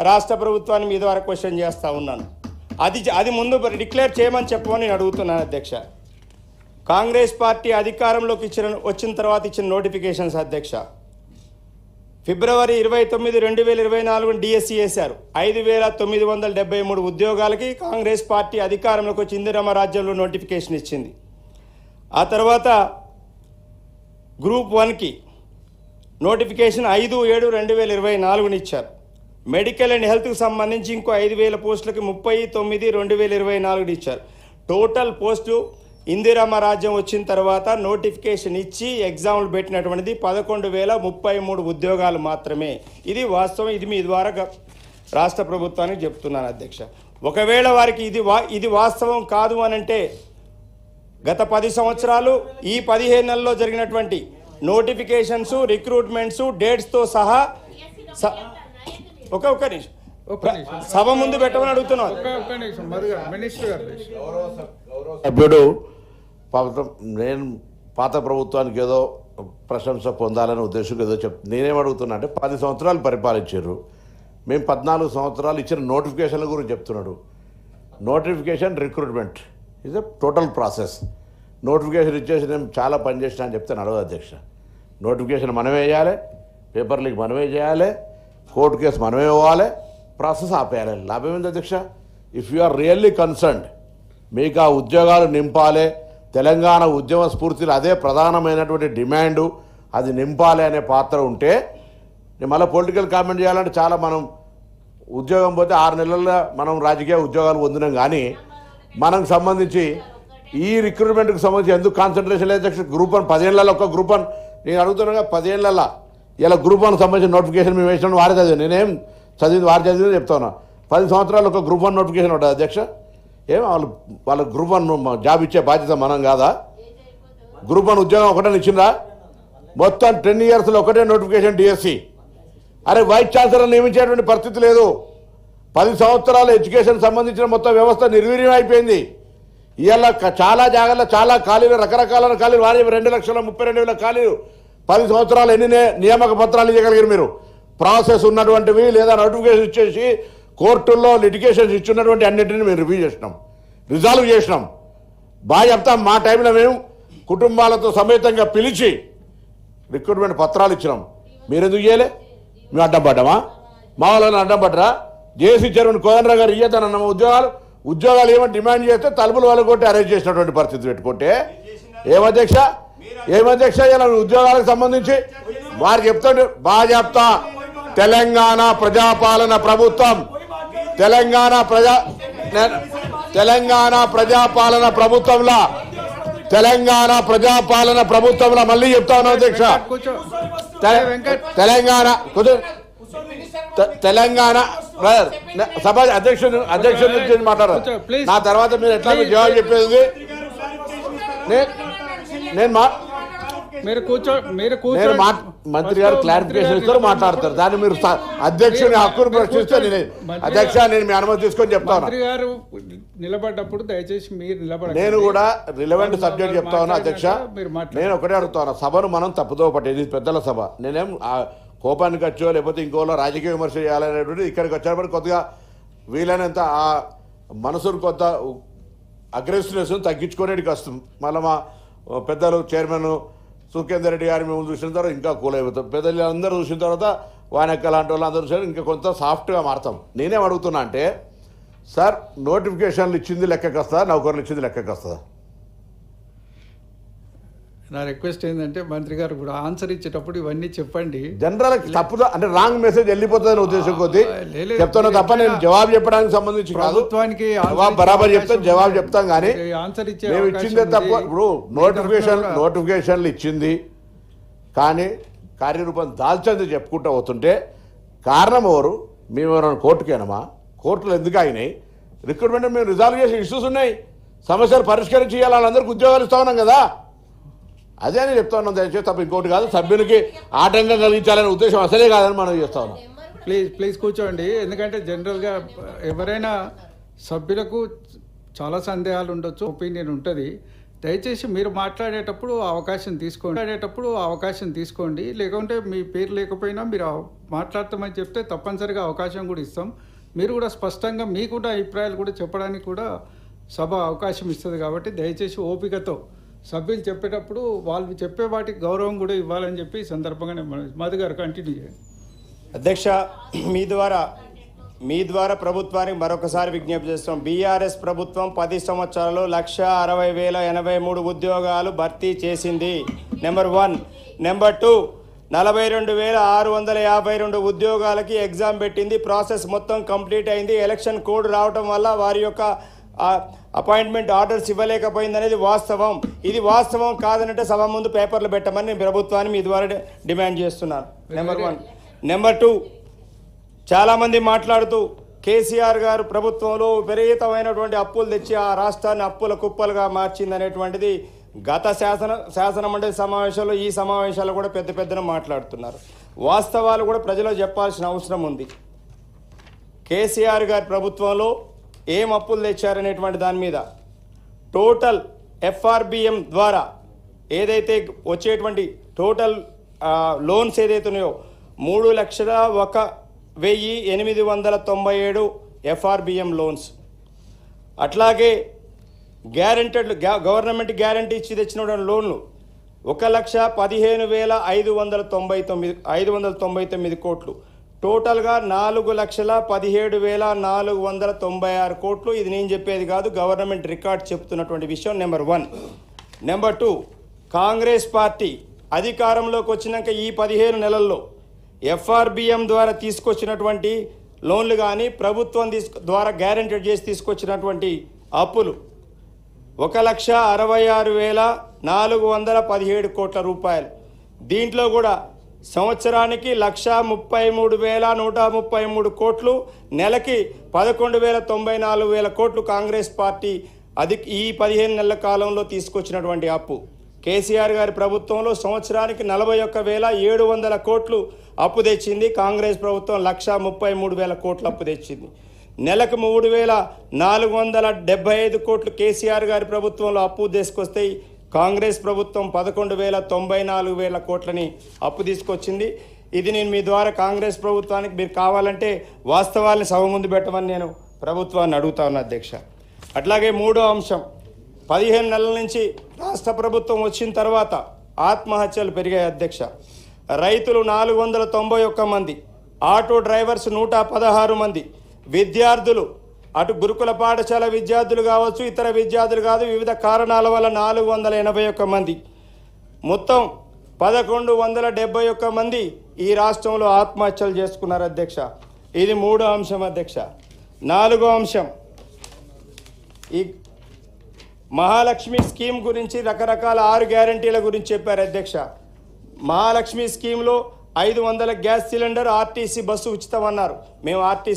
రాష్ట్ర ప్రభుత్వాన్ని మీ ద్వారా క్వశ్చన్ చేస్తూ ఉన్నాను. అది ముందు డిక్లేర్ చేయమని చెప్పమని నేను అడుగుతున్నాను అధ్యక్ష. కాంగ్రెస్ పార్టీ అధికారంలోకి వచ్చిన తర్వాత ఇచ్చిన నోటిఫికేషన్స్ అధ్యక్ష, ఫిబ్రవరి 29, 2024 డిఎస్సి వేశారు. 5,973 ఉద్యోగాలకి కాంగ్రెస్ పార్టీ అధికారంలోకి వచ్చి ఇందిరమ్మ రాజ్యంలో నోటిఫికేషన్ ఇచ్చింది. ఆ తర్వాత గ్రూప్ 1కి నోటిఫికేషన్ 5/7/2024 ఇచ్చారు. మెడికల్ అండ్ హెల్త్కి సంబంధించి ఇంకో 5,000 పోస్టులకి 30/9/2024 ఇచ్చారు. టోటల్ పోస్టు ఇందిరమ్మ రాజ్యం వచ్చిన తర్వాత నోటిఫికేషన్ ఇచ్చి ఎగ్జామ్లు పెట్టినటువంటిది 11,033 ఉద్యోగాలు మాత్రమే. ఇది వాస్తవం. ఇది మీ ద్వారా రాష్ట్ర ప్రభుత్వానికి చెప్తున్నాను అధ్యక్ష. ఒకవేళ వారికి ఇది వాస్తవం కాదు అనంటే గత 10 సంవత్సరాలు ఈ 15 నెలల్లో జరిగినటువంటి నోటిఫికేషన్స్, రిక్రూట్మెంట్స్, డేట్స్తో సహా ఒక్క నిమిషం సభ ముందు పెట్టమని అడుగుతున్నాను. సభ్యుడు నేను పాత ప్రభుత్వానికి ఏదో ప్రశంస పొందాలనే ఉద్దేశం ఏదో నేనేమడుగుతున్నా అంటే 10 సంవత్సరాలు పరిపాలించారు, మేము 14 సంవత్సరాలు ఇచ్చిన నోటిఫికేషన్ల గురించి చెప్తున్నాడు. Notification, recruitment is a total process. Notification ఇచ్చేసి నేను చాలా పని చేసిన అని చెప్తే నడవదు అధ్యక్ష. నోటిఫికేషన్ మనమే వేయాలి, పేపర్ లీక్ మనమే చేయాలి, కోర్టు కేసు మనమే ఇవ్వాలి, ప్రాసెస్ ఆపేయాలి. లాభం ఏంది అధ్యక్ష? If you are really concerned, మీకు ఆ ఉద్యోగాలు నింపాలి, తెలంగాణ ఉద్యమ స్ఫూర్తిలో అదే ప్రధానమైనటువంటి డిమాండు, అది నింపాలి అనే పాత్ర ఉంటే మళ్ళీ పొలిటికల్ కామెంట్ చేయాలంటే చాలా మనం ఉద్యోగం పోతే 6 నెలల్లో మనం రాజకీయ ఉద్యోగాలు పొందినాం. కానీ మనకు సంబంధించి ఈ రిక్రూట్మెంట్కి సంబంధించి ఎందుకు కాన్సన్ట్రేషన్ లేదు అధ్యక్ష? గ్రూప్ 1 10 ఏళ్ళలో ఒక గ్రూప్ 1 నేను అడుగుతున్నాగా 10 ఏళ్ళల్లో ఇలా గ్రూప్ 1 సంబంధించిన నోటిఫికేషన్ మేము వేసిన వారే చదివాను, నేనేం చదివింది వారు చదివింది చెప్తాను. 10 సంవత్సరాలు ఒక గ్రూప్ 1 నోటిఫికేషన్ ఉంటుంది అధ్యక్ష. ఏం వాళ్ళ గ్రూప్ 1 జాబ్ ఇచ్చే బాధ్యత మనం కాదా? గ్రూప్ 1 ఉద్యోగం ఒకటే ఇచ్చిందా? మొత్తం 10 ఇయర్స్లో ఒకటే నోటిఫికేషన్ డిఎస్సి. అరే వైస్ ఛాన్సలర్ నియమించేటువంటి పరిస్థితి లేదు. 10 సంవత్సరాల ఎడ్యుకేషన్ సంబంధించిన మొత్తం వ్యవస్థ నిర్వీర్యం అయిపోయింది. ఇవాళ చాలా జాగాల్లో చాలా ఖాళీలు, రకరకాల ఖాళీలు, వారి 2,32,000 ఖాళీలు. 10 సంవత్సరాలు ఎన్ని నియామక పత్రాలు ఇవ్వగలిగారు మీరు? ప్రాసెస్ ఉన్నటువంటివి లేదా నోటిఫికేషన్ ఇచ్చేసి కోర్టుల్లో లిటిగేషన్స్ ఇచ్చినటువంటి అన్నింటినీ మేము రిజాల్వ్ చేసినాం. బాగా చెప్తాం, మా టైంలో మేము కుటుంబాలతో సమేతంగా పిలిచి రిక్రూట్మెంట్ పత్రాలు ఇచ్చినాం. మీరెందుకు చేయలే? మేము అడ్డం పడ్డామా? మా వాళ్ళని అడ్డం పడ్డరా? జేసీ చైర్మన్ కోదండరావు గారు ఇయ్యదన్న ఉద్యోగాలు ఏమని డిమాండ్ చేస్తే తలుపులు వాళ్ళు కొట్టి అరేంజ్ చేసినటువంటి పరిస్థితి పెట్టుకుంటే ఏమధ్యక్ష ఇలా ఉద్యోగాలకు సంబంధించి వారు చెప్తాడు. బాగా చెప్తా, తెలంగాణ ప్రజాపాలన ప్రభుత్వం తెలంగాణ ప్రభుత్వంలో మళ్ళీ చెప్తా ఉన్నాం అధ్యక్ష. తెలంగాణ సభ అధ్యక్షుడి నుంచి మాట్లాడారు. నా తర్వాత మీరు ఎట్లా జవాబు చెప్పేది? మంత్రి గారు క్లారిఫికేషన్ ఇస్తారు, మాట్లాడతారు. దాన్ని మీరు అధ్యక్షుని హక్కును ప్రశ్నిస్తే అధ్యక్ష నేను మీ అనుమతి తీసుకొని చెప్తాను. నిలబడ్డప్పుడు దయచేసి మీరు నిలబడండి. నేను కూడా రిలవెంట్ సబ్జెక్ట్ చెప్తా ఉన్నా అధ్యక్ష. నేను ఒకటే అడుగుతా, సభను మనం తప్పుదో పట్టేది పెద్దల సభ. నేనేం కోపానికి వచ్చో లేకపోతే ఇంకోలో రాజకీయ విమర్శ చేయాలనేటువంటి ఇక్కడికి వచ్చేటప్పుడు కొద్దిగా వీలైనంత ఆ మనసును కొంత అగ్రెసివ్నెస్ తగ్గించుకునేటికి వస్తాం. మళ్ళీ మా పెద్దలు చైర్మన్ సుఖేందర్ రెడ్డి గారి మేము చూసిన తర్వాత ఇంకా కూల్ అయిపోతాం. పెద్దలు అందరూ చూసిన తర్వాత వానెక్క లాంటి వాళ్ళు అందరూ చూసిన ఇంకా కొంత సాఫ్ట్గా మారుతాం. నేనేం అడుగుతున్నా అంటే, సార్ నోటిఫికేషన్లు ఇచ్చింది లెక్కకి వస్తుందా, నౌకర్లు ఇచ్చింది లెక్కకి వస్తుందా? నా రిక్వెస్ట్ ఏంటంటే మంత్రి గారు ఇప్పుడు ఆన్సర్ ఇచ్చేటప్పుడు ఇవన్నీ చెప్పండి. జనరల్ తప్పుదా అంటే రాంగ్ మెసేజ్ వెళ్ళిపోతుందని ఉద్దేశం కొద్దీ చెప్తాను తప్ప నేను జవాబు చెప్పడానికి సంబంధించి కాదు. బరాబర్ చెప్తాను, జవాబు చెప్తాం. కానీ ఆన్సర్ ఇచ్చే మేము ఇచ్చిందే తప్ప. ఇప్పుడు నోటిఫికేషన్లు ఇచ్చింది కానీ కార్యరూపం దాల్చింది చెప్పుకుంటూ పోతుంటే కారణం ఎవరు? మేము ఎవరైనా కోర్టుకేనమా? కోర్టులు ఎందుకు అయినాయి? రిక్రూట్మెంట్ మేము రిజాల్వ్ చేసే ఇష్యూస్ ఉన్నాయి, సమస్యలు పరిష్కరించి ఇవ్వాలి, వాళ్ళందరికీ ఉద్యోగాలు ఇస్తా ఉన్నాం కదా. అదే అని చెప్తా ఉన్నాం. దయచేసి తప్ప ఇంకోటి కాదు. సభ్యునికి ఆటంకం కలిగించాలనే ఉద్దేశం అసలే కాదని మనం చేస్తా ఉన్నాం. ప్లీజ్ కూర్చోండి. ఎందుకంటే జనరల్గా ఎవరైనా సభ్యులకు చాలా సందేహాలు ఉండొచ్చు, ఒపీనియన్ ఉంటుంది. దయచేసి మీరు మాట్లాడేటప్పుడు అవకాశం తీసుకోండి లేకుంటే మీ పేరు లేకపోయినా మీరు మాట్లాడతామని చెప్తే తప్పనిసరిగా అవకాశం కూడా ఇస్తాం. మీరు కూడా స్పష్టంగా మీకు కూడా అభిప్రాయాలు కూడా చెప్పడానికి కూడా సభ అవకాశం ఇస్తుంది. కాబట్టి దయచేసి ఓపికతో సభ్యులు చెప్పేటప్పుడు వాళ్ళు చెప్పే వాటికి గౌరవం కూడా ఇవ్వాలని చెప్పి ఈ సందర్భంగా మధు గారు కంటిన్యూ చేయండి. అధ్యక్ష, మీ ద్వారా ప్రభుత్వానికి మరొకసారి విజ్ఞప్తి చేస్తాం. బీఆర్ఎస్ ప్రభుత్వం 10 సంవత్సరాల్లో 1,60,083 ఉద్యోగాలు భర్తీ చేసింది. నెంబర్ 1. నెంబర్ 2, 42,652 ఉద్యోగాలకి ఎగ్జామ్ పెట్టింది. ప్రాసెస్ మొత్తం కంప్లీట్ అయింది. ఎలక్షన్ కోడ్ రావటం వల్ల వారి యొక్క అపాయింట్మెంట్ ఆర్డర్స్ ఇవ్వలేకపోయింది అనేది వాస్తవం. ఇది వాస్తవం కాదనంటే సభ ముందు పేపర్లు పెట్టమని నేను ప్రభుత్వాన్ని మీ ద్వారా డిమాండ్ చేస్తున్నాను. నెంబర్ 1. నెంబర్ 2, చాలామంది మాట్లాడుతూ కేసీఆర్ గారు ప్రభుత్వంలో విపరీతమైనటువంటి అప్పులు తెచ్చి ఆ రాష్ట్రాన్ని అప్పుల కుప్పలుగా మార్చింది అనేటువంటిది గత శాసన మండలి సమావేశాల్లో ఈ సమావేశాల్లో కూడా పెద్దన మాట్లాడుతున్నారు. వాస్తవాలు కూడా ప్రజలకు చెప్పాల్సిన అవసరం ఉంది. కేసీఆర్ గారి ప్రభుత్వంలో ఏం అప్పులు తెచ్చారనేటువంటి దాని మీద టోటల్ FRBM ద్వారా ఏదైతే వచ్చేటువంటి టోటల్ లోన్స్ ఏదైతే ఉన్నాయో 3,01,897 FRBM లోన్స్. అట్లాగే గ్యారెంటెడ్ గవర్నమెంట్ గ్యారంటీ ఇచ్చి తెచ్చినటువంటి లోన్లు 1,15,599 కోట్లు. టోటల్గా 4,17,496 కోట్లు. ఇది నేను చెప్పేది కాదు, గవర్నమెంట్ రికార్డ్ చెప్తున్నటువంటి విషయం. నెంబర్ 1. నెంబర్ 2, కాంగ్రెస్ పార్టీ అధికారంలోకి వచ్చినాక ఈ 15 నెలల్లో FRBM ద్వారా తీసుకొచ్చినటువంటి లోన్లు కానీ ప్రభుత్వం ద్వారా గ్యారెంటీ చేసి తీసుకొచ్చినటువంటి అప్పులు 1,66,417 కోట్ల రూపాయలు. దీంట్లో కూడా సంవత్సరానికి 1,33,133 కోట్లు, నెలకి 11,94,000 కోట్లు కాంగ్రెస్ పార్టీ ఈ 15 నెలల కాలంలో తీసుకొచ్చినటువంటి అప్పు. కేసీఆర్ గారి ప్రభుత్వంలో సంవత్సరానికి 41,700 కోట్లు అప్పు తెచ్చింది. కాంగ్రెస్ ప్రభుత్వం 1,33,000 కోట్లు అప్పు తెచ్చింది. నెలకు 3,475 కోట్లు కేసీఆర్ గారి ప్రభుత్వంలో అప్పు తీసుకొస్తే కాంగ్రెస్ ప్రభుత్వం 11,94,000 కోట్లని అప్పు తీసుకొచ్చింది. ఇది నేను మీ ద్వారా కాంగ్రెస్ ప్రభుత్వానికి మీరు కావాలంటే వాస్తవాల్ని సభ ముందు పెట్టమని నేను ప్రభుత్వాన్ని అడుగుతా ఉన్నా అధ్యక్ష. అట్లాగే 3వ అంశం, 15 నెలల నుంచి రాష్ట్ర ప్రభుత్వం వచ్చిన తర్వాత ఆత్మహత్యలు పెరిగాయి అధ్యక్ష. రైతులు 491 మంది, ఆటో డ్రైవర్స్ 116 మంది, విద్యార్థులు అటు గురుకుల పాఠశాల విద్యార్థులు కావచ్చు, ఇతర విద్యార్థులు కాదు, వివిధ కారణాల వల్ల 481 మంది, మొత్తం 1,171 మంది ఈ రాష్ట్రంలో ఆత్మహత్యలు చేసుకున్నారు అధ్యక్ష. ఇది 3వ అంశం అధ్యక్ష. 4వ అంశం, ఈ మహాలక్ష్మి స్కీమ్ గురించి రకరకాల 6 గ్యారంటీల గురించి చెప్పారు అధ్యక్ష. మహాలక్ష్మి స్కీమ్లో 500 గ్యాస్ సిలిండర్, ఆర్టీసీ బస్సు ఉచితం అన్నారు. మేము ఆర్టీసీ